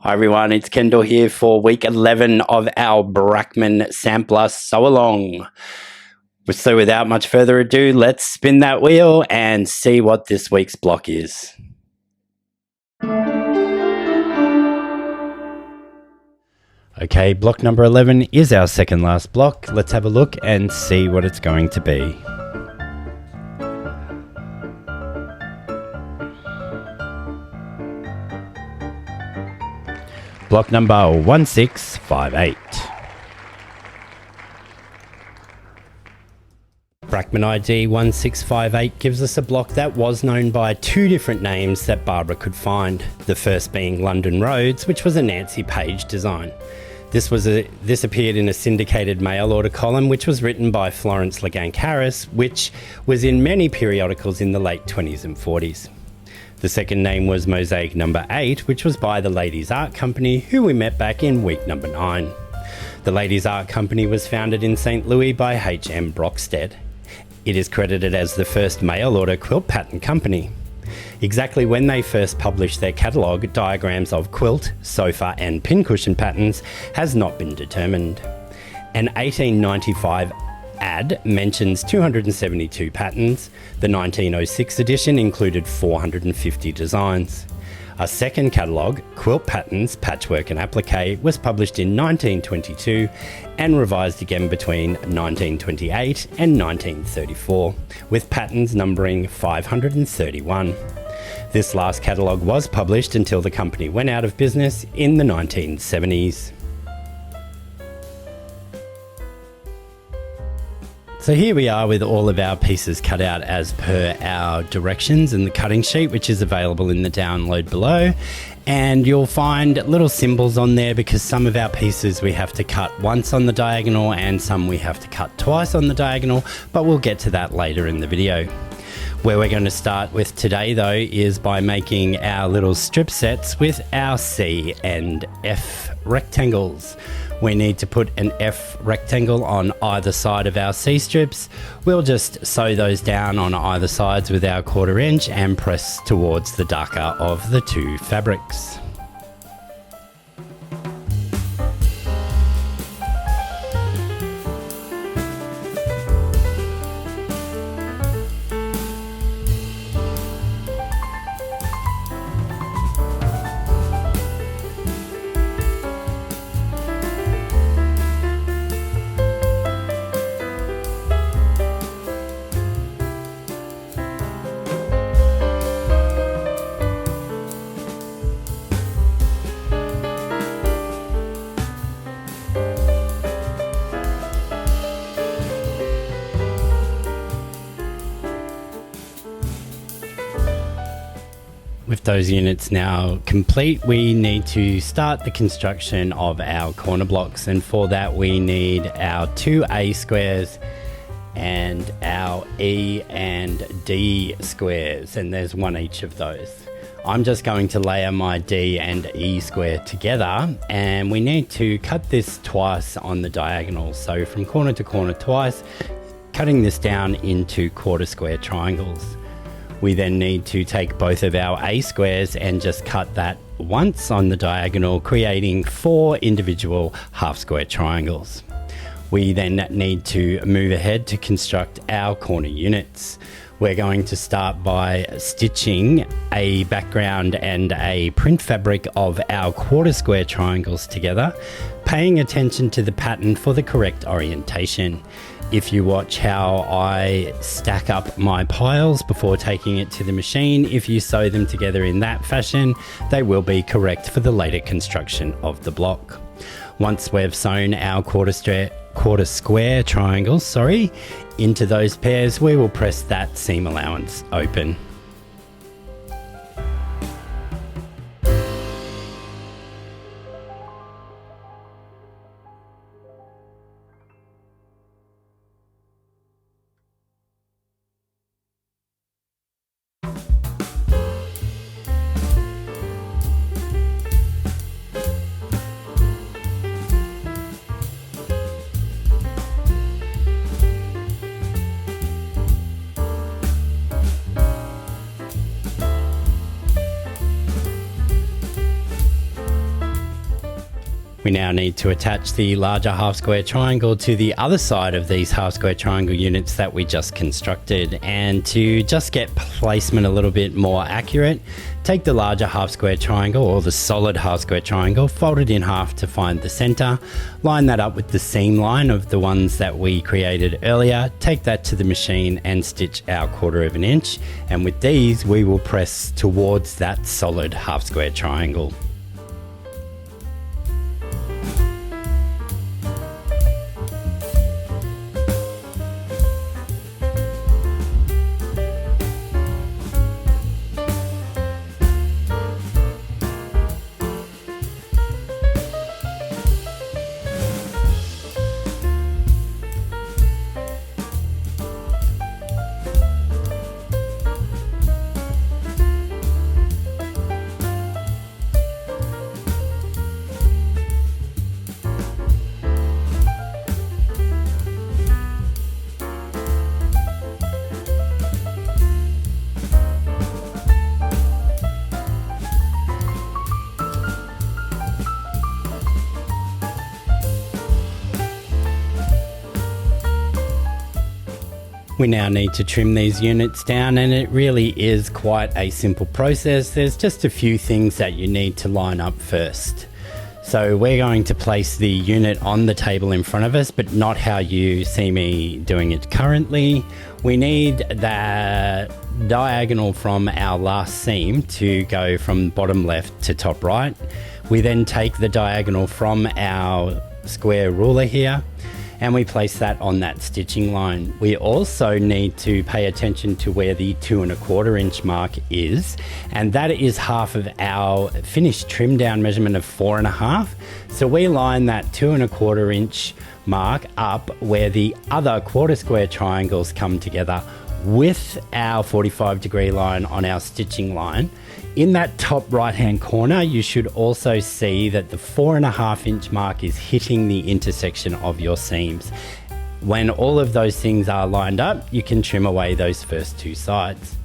Hi everyone, it's Kendall here for week 11 of our Brackman Sampler Sew Along. So without much further ado, let's spin that wheel and see what this week's block is. Okay, block number 11 is our second last block. Let's have a look and see what it's going to be. Block number 1658. Brackman ID 1658 gives us a block that was known by two different names that Barbara could find. The first being London Roads, which was a Nancy Page design. This appeared in a syndicated mail order column, which was written by Florence LeGanc Harris, which was in many periodicals in the late 20s and 40s. The second name was Mosaic number 8, which was by the Ladies Art Company, who we met back in week number 9. The Ladies Art Company was founded in St. Louis by H.M. Brockstead. It is credited as the first mail order quilt pattern company. Exactly when they first published their catalogue, diagrams of quilt, sofa and pincushion patterns has not been determined. An 1895 ad mentions 272 patterns. The 1906 edition included 450 designs. A second catalogue, Quilt Patterns, Patchwork and Applique, was published in 1922 and revised again between 1928 and 1934, with patterns numbering 531. This last catalogue was published until the company went out of business in the 1970s. So here we are with all of our pieces cut out as per our directions and the cutting sheet, which is available in the download below. And you'll find little symbols on there because some of our pieces we have to cut once on the diagonal and some we have to cut twice on the diagonal, but we'll get to that later in the video. Where we're going to start with today though is by making our little strip sets with our C and F rectangles. We need to put an F rectangle on either side of our C strips. We'll just sew those down on either sides with our 1/4 inch and press towards the darker of the two fabrics. With those units now complete, we need to start the construction of our corner blocks, and for that we need our 2 A squares and our E and D squares, and there's one each of those. I'm just going to layer my D and E square together, and we need to cut this twice on the diagonal, so from corner to corner twice, cutting this down into 1/4 square triangles. We then need to take both of our A squares and just cut that once on the diagonal, creating 4 individual half square triangles. We then need to move ahead to construct our corner units. We're going to start by stitching a background and a print fabric of our 1/4 square triangles together, paying attention to the pattern for the correct orientation. If you watch how I stack up my piles before taking it to the machine, if you sew them together in that fashion, they will be correct for the later construction of the block. Once we've sewn our 1/4 square triangles, into those pairs, we will press that seam allowance open. We now need to attach the larger half square triangle to the other side of these half square triangle units that we just constructed. And to just get placement a little bit more accurate, take the larger half square triangle, or the solid half square triangle, fold it in half to find the center, line that up with the seam line of the ones that we created earlier, take that to the machine and stitch our 1/4 inch. And with these, we will press towards that solid half square triangle. We now need to trim these units down, and it really is quite a simple process. There's just a few things that you need to line up first. So we're going to place the unit on the table in front of us, but not how you see me doing it currently. We need the diagonal from our last seam to go from bottom left to top right. We then take the diagonal from our square ruler here, and we place that on that stitching line. We also need to pay attention to where the 2 1/4 inch mark is, and that is half of our finished trim down measurement of 4 1/2. So we line that 2 1/4 inch mark up where the other 1/4 square triangles come together with our 45-degree line on our stitching line. In that top right hand corner, you should also see that the 4 1/2 inch mark is hitting the intersection of your seams. When all of those things are lined up, you can trim away those first 2 sides.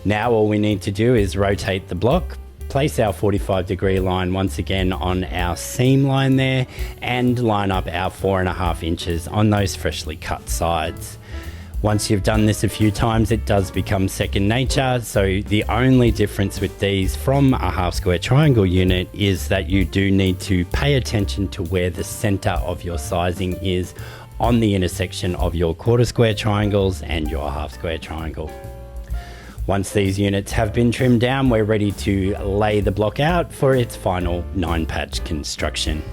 Now all we need to do is rotate the block, place our 45-degree line once again on our seam line there, and line up our 4 1/2 inches on those freshly cut sides. Once you've done this a few times, it does become second nature. So the only difference with these from a half square triangle unit is that you do need to pay attention to where the center of your sizing is on the intersection of your 1/4 square triangles and your half square triangle. Once these units have been trimmed down, we're ready to lay the block out for its final 9-patch construction.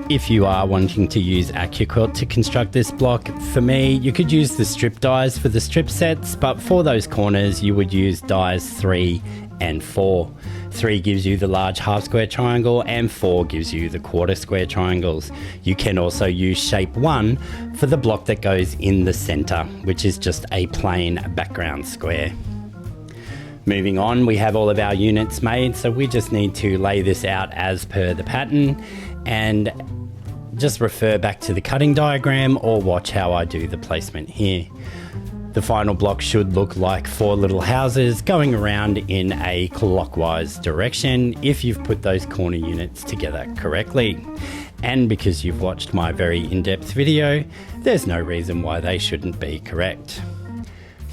If you are wanting to use AccuQuilt to construct this block, for me, you could use the strip dies for the strip sets, but for those corners, you would use dies 3 and 4. 3 gives you the large half square triangle, and 4 gives you the 1/4 square triangles. You can also use shape 1 for the block that goes in the center, which is just a plain background square. Moving on, we have all of our units made, so we just need to lay this out as per the pattern, and just refer back to the cutting diagram or watch how I do the placement here. The final block should look like 4 little houses going around in a clockwise direction if you've put those corner units together correctly. And because you've watched my very in-depth video, there's no reason why they shouldn't be correct.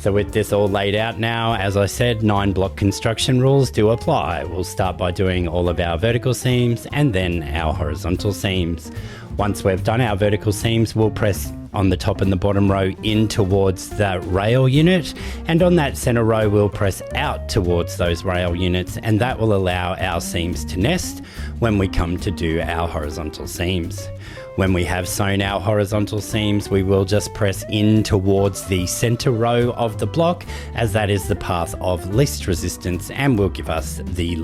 So with this all laid out now, as I said, 9 block construction rules do apply. We'll start by doing all of our vertical seams and then our horizontal seams. Once we've done our vertical seams, we'll press on the top and the bottom row in towards the rail unit, and on that center row we'll press out towards those rail units, and that will allow our seams to nest when we come to do our horizontal seams. When we have sewn our horizontal seams, we will just press in towards the center row of the block, as that is the path of least resistance and will give us the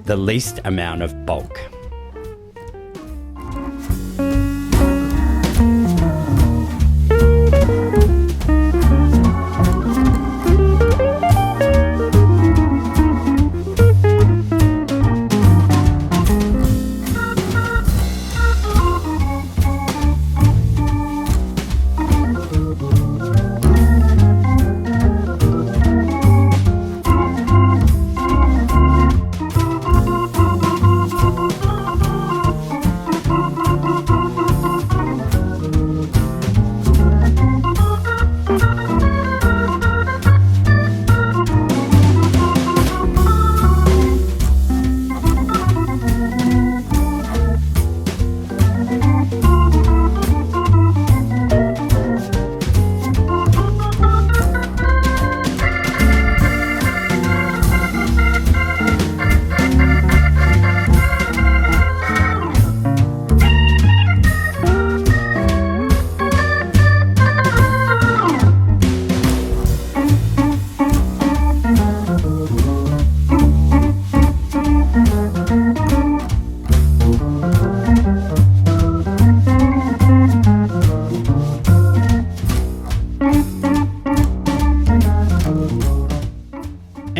least amount of bulk.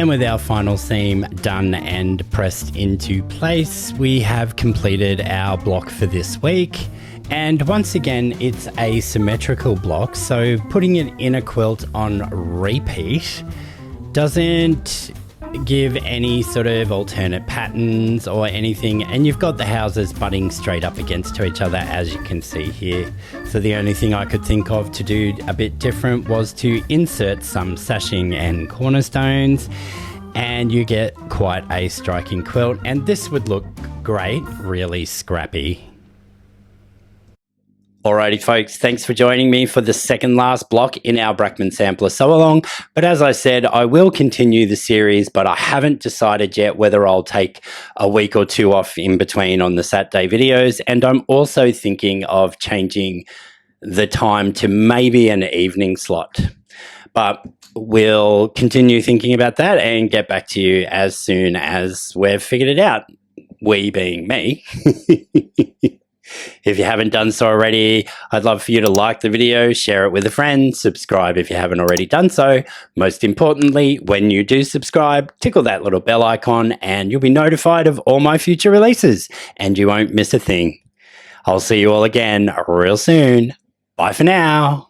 And with our final seam done and pressed into place, we have completed our block for this week. And once again, it's a symmetrical block, so putting it in a quilt on repeat doesn't give any sort of alternate patterns or anything, and you've got the houses butting straight up against to each other, as you can see here. So the only thing I could think of to do a bit different was to insert some sashing and cornerstones, and you get quite a striking quilt, and this would look great, really scrappy. Alrighty folks, thanks for joining me for the second last block in our Brackman Sampler Sew-Along. But as I said, I will continue the series, but I haven't decided yet whether I'll take a week or two off in between on the Saturday videos. And I'm also thinking of changing the time to maybe an evening slot. But we'll continue thinking about that and get back to you as soon as we've figured it out. We being me. If you haven't done so already, I'd love for you to like the video, share it with a friend, subscribe if you haven't already done so. Most importantly, when you do subscribe, tickle that little bell icon and you'll be notified of all my future releases and you won't miss a thing. I'll see you all again real soon. Bye for now.